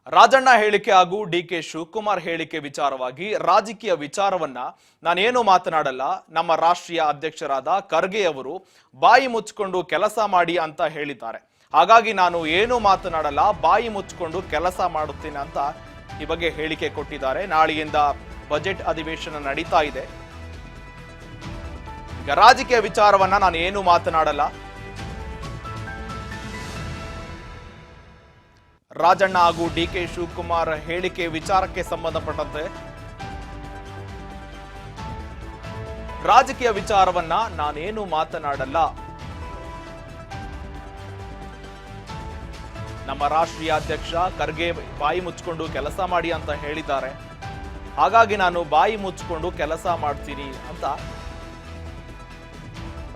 ರಾಜಣ್ಣ ಹೇಳಿಕೆ ಹಾಗೂ ಡಿಕೆ ಶಿವಕುಮಾರ್ ಹೇಳಿಕೆ ವಿಚಾರವಾಗಿ ರಾಜಕೀಯ ವಿಚಾರವನ್ನ ನಾನೇನು ಮಾತನಾಡಲ್ಲ. ನಮ್ಮ ರಾಷ್ಟ್ರೀಯ ಅಧ್ಯಕ್ಷರಾದ ಖರ್ಗೆ ಅವರು ಬಾಯಿ ಮುಚ್ಚಿಕೊಂಡು ಕೆಲಸ ಮಾಡಿ ಅಂತ ಹೇಳಿದ್ದಾರೆ. ಹಾಗಾಗಿ ನಾನು ಏನು ಮಾತನಾಡಲ್ಲ, ಬಾಯಿ ಮುಚ್ಚಿಕೊಂಡು ಕೆಲಸ ಮಾಡುತ್ತೇನೆ ಅಂತ ಈ ಬಗ್ಗೆ ಹೇಳಿಕೆ ಕೊಟ್ಟಿದ್ದಾರೆ. ನಾಳೆಯಿಂದ ಬಜೆಟ್ ಅಧಿವೇಶನ ನಡೀತಾ ಇದೆ. ಈಗ ರಾಜಕೀಯ ವಿಚಾರವನ್ನ ನಾನು ಏನು ಮಾತನಾಡಲ್ಲ. ರಾಜಣ್ಣ ಹಾಗೂ ಡಿಕೆ ಶಿವಕುಮಾರ್ ಹೇಳಿಕೆ ವಿಚಾರಕ್ಕೆ ಸಂಬಂಧಪಟ್ಟಂತೆ ರಾಜಕೀಯ ವಿಚಾರವನ್ನ ನಾನೇನು ಮಾತನಾಡಲ್ಲ. ನಮ್ಮ ರಾಷ್ಟ್ರೀಯ ಅಧ್ಯಕ್ಷ ಖರ್ಗೆ ಬಾಯಿ ಮುಚ್ಚಿಕೊಂಡು ಕೆಲಸ ಮಾಡಿ ಅಂತ ಹೇಳಿದ್ದಾರೆ. ಹಾಗಾಗಿ ನಾನು ಬಾಯಿ ಮುಚ್ಚಿಕೊಂಡು ಕೆಲಸ ಮಾಡ್ತೀನಿ ಅಂತ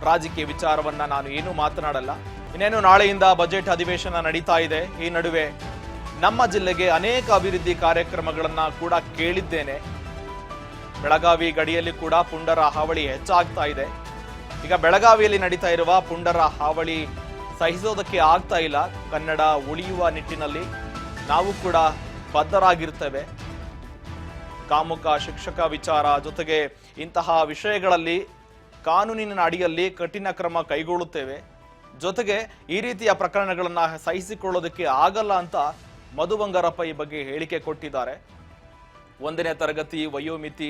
ರಾಜಕೀಯ ವಿಚಾರವನ್ನ ನಾನು ಏನು ಮಾತನಾಡಲ್ಲ. ಇನ್ನೇನು ನಾಳೆಯಿಂದ ಬಜೆಟ್ ಅಧಿವೇಶನ ನಡೀತಾ ಇದೆ. ಈ ನಡುವೆ ನಮ್ಮ ಜಿಲ್ಲೆಗೆ ಅನೇಕ ಅಭಿವೃದ್ಧಿ ಕಾರ್ಯಕ್ರಮಗಳನ್ನ ಕೂಡ ಕೇಳಿದ್ದೇನೆ. ಬೆಳಗಾವಿ ಗಡಿಯಲ್ಲಿ ಕೂಡ ಪುಂಡರ ಹಾವಳಿ ಹೆಚ್ಚಾಗ್ತಾ ಇದೆ. ಈಗ ಬೆಳಗಾವಿಯಲ್ಲಿ ನಡೀತಾ ಇರುವ ಪುಂಡರ ಹಾವಳಿ ಸಹಿಸೋದಕ್ಕೆ ಆಗ್ತಾ ಇಲ್ಲ. ಕನ್ನಡ ಉಳಿಯುವ ನಿಟ್ಟಿನಲ್ಲಿ ನಾವು ಕೂಡ ಬದ್ಧರಾಗಿರ್ತೇವೆ. ಕಾಮುಕ ಶಿಕ್ಷಕ ವಿಚಾರ ಜೊತೆಗೆ ಇಂತಹ ವಿಷಯಗಳಲ್ಲಿ ಕಾನೂನಿನ ಅಡಿಯಲ್ಲಿ ಕಠಿಣ ಕ್ರಮ ಕೈಗೊಳ್ಳುತ್ತೇವೆ. ಜೊತೆಗೆ ಈ ರೀತಿಯ ಪ್ರಕರಣಗಳನ್ನ ಸಹಿಸಿಕೊಳ್ಳೋದಕ್ಕೆ ಆಗಲ್ಲ ಅಂತ ಮಧು ಬಂಗಾರಪ್ಪ ಈ ಬಗ್ಗೆ ಹೇಳಿಕೆ ಕೊಟ್ಟಿದ್ದಾರೆ. 1ನೇ ತರಗತಿ ವಯೋಮಿತಿ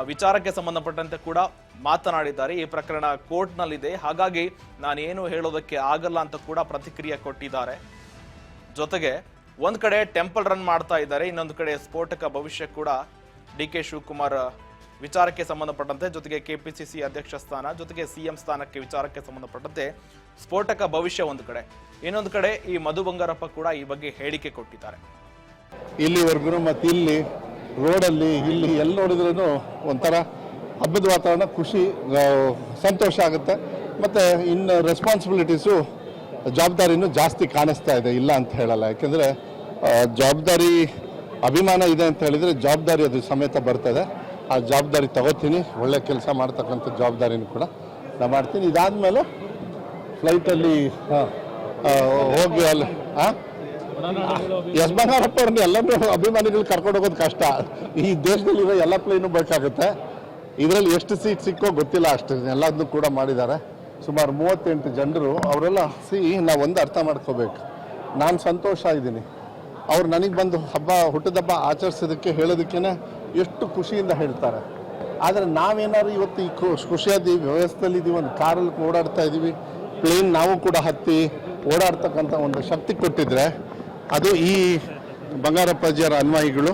ವಿಚಾರಕ್ಕೆ ಸಂಬಂಧಪಟ್ಟಂತೆ ಕೂಡ ಮಾತನಾಡಿದ್ದಾರೆ. ಈ ಪ್ರಕರಣ ಕೋರ್ಟ್ನಲ್ಲಿದೆ, ಹಾಗಾಗಿ ನಾನೇನು ಹೇಳೋದಕ್ಕೆ ಆಗಲ್ಲ ಅಂತ ಕೂಡ ಪ್ರತಿಕ್ರಿಯೆ ಕೊಟ್ಟಿದ್ದಾರೆ. ಜೊತೆಗೆ ಒಂದ್ ಕಡೆ ಟೆಂಪಲ್ ರನ್ ಮಾಡ್ತಾ ಇದ್ದಾರೆ, ಇನ್ನೊಂದು ಕಡೆ ಸ್ಫೋಟಕ ಭವಿಷ್ಯ ಕೂಡ ಡಿಕೆ ಶಿವಕುಮಾರ್ ವಿಚಾರಕ್ಕೆ ಸಂಬಂಧಪಟ್ಟಂತೆ, ಜೊತೆಗೆ ಕೆಪಿಸಿಸಿ ಅಧ್ಯಕ್ಷ ಸ್ಥಾನ, ಜೊತೆಗೆ ಸಿಎಂ ಸ್ಥಾನಕ್ಕೆ ವಿಚಾರಕ್ಕೆ ಸಂಬಂಧಪಟ್ಟಂತೆ ಸ್ಫೋಟಕ ಭವಿಷ್ಯ ಒಂದು ಕಡೆ, ಇನ್ನೊಂದು ಕಡೆ ಈ ಮಧು ಬಂಗಾರಪ್ಪ ಕೂಡ ಈ ಬಗ್ಗೆ ಹೇಳಿಕೆ ಕೊಟ್ಟಿದ್ದಾರೆ. ಇಲ್ಲಿವರೆಗೂ ಮತ್ತೆ ಇಲ್ಲಿ ರೋಡಲ್ಲಿ ಇಲ್ಲಿ ಎಲ್ಲಿ ನೋಡಿದ್ರೂ ಒಂಥರ ಹಬ್ಬದ ವಾತಾವರಣ, ಖುಷಿ, ಸಂತೋಷ ಆಗುತ್ತೆ. ಮತ್ತು ಇನ್ನು ರೆಸ್ಪಾನ್ಸಿಬಿಲಿಟೀಸು, ಜವಾಬ್ದಾರಿನೂ ಜಾಸ್ತಿ ಕಾಣಿಸ್ತಾ ಇದೆ, ಇಲ್ಲ ಅಂತ ಹೇಳಲ್ಲ. ಯಾಕೆಂದರೆ ಜವಾಬ್ದಾರಿ ಅಭಿಮಾನ ಇದೆ ಅಂತ ಹೇಳಿದರೆ ಜವಾಬ್ದಾರಿ ಅದು ಸಮೇತ ಬರ್ತದೆ. ಆ ಜವಾಬ್ದಾರಿ ತಗೋತೀನಿ, ಒಳ್ಳೆ ಕೆಲಸ ಮಾಡ್ತಕ್ಕಂಥ ಜವಾಬ್ದಾರಿನೂ ಕೂಡ ನಾನು ಮಾಡ್ತೀನಿ. ಇದಾದಮೇಲೆ ಫ್ಲೈಟಲ್ಲಿ ಹೋಗಿ ಅಲ್ಲಿ ಎಸ್ ಬಂಗಾರಪ್ಪ ಅವ್ರನ್ನ ಎಲ್ಲರೂ ಅಭಿಮಾನಿಗಳು ಕರ್ಕೊಂಡು ಹೋಗೋದು ಕಷ್ಟ. ಈ ದೇಶದಲ್ಲಿರೋ ಎಲ್ಲ ಪ್ಲೇನು ಬೇಕಾಗುತ್ತೆ. ಇದರಲ್ಲಿ ಎಷ್ಟು ಸೀಟ್ ಸಿಕ್ಕೋ ಗೊತ್ತಿಲ್ಲ, ಅಷ್ಟು ಎಲ್ಲದನ್ನು ಕೂಡ ಮಾಡಿದ್ದಾರೆ. ಸುಮಾರು 38 ಜನರು ಅವರೆಲ್ಲ ನಾವು ಒಂದು ಅರ್ಥ ಮಾಡ್ಕೋಬೇಕು. ನಾನು ಸಂತೋಷ ಇದ್ದೀನಿ, ಅವ್ರು ನನಗೆ ಬಂದು ಹುಟ್ಟದಬ್ಬ ಆಚರಿಸೋದಕ್ಕೆ ಹೇಳೋದಕ್ಕೇ ಎಷ್ಟು ಖುಷಿಯಿಂದ ಹೇಳ್ತಾರೆ. ಆದರೆ ನಾವೇನಾದ್ರು ಇವತ್ತು ಈ ಖುಷಿಯಾದ ಈ ವ್ಯವಸ್ಥೆಯಲ್ಲಿ ಇದ್ದೀವಿ, ಒಂದು ಕಾರಲ್ಲಿ ಓಡಾಡ್ತಾ ಇದ್ದೀವಿ, ಪ್ಲೇನ್ ನಾವು ಕೂಡ ಹತ್ತಿ ಓಡಾಡ್ತಕ್ಕಂಥ ಒಂದು ಶಕ್ತಿ ಕೊಟ್ಟಿದ್ರೆ ಅದು ಈ ಬಂಗಾರಪ್ಪಾಜಿಯವರ ಅನ್ವಯಿಗಳು.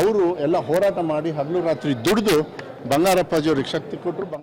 ಅವರು ಎಲ್ಲ ಹೋರಾಟ ಮಾಡಿ ಹಗಲು ರಾತ್ರಿ ದುಡಿದು ಬಂಗಾರಪ್ಪಾಜಿಯವ್ರಿಗೆ ಶಕ್ತಿ ಕೊಟ್ಟರು.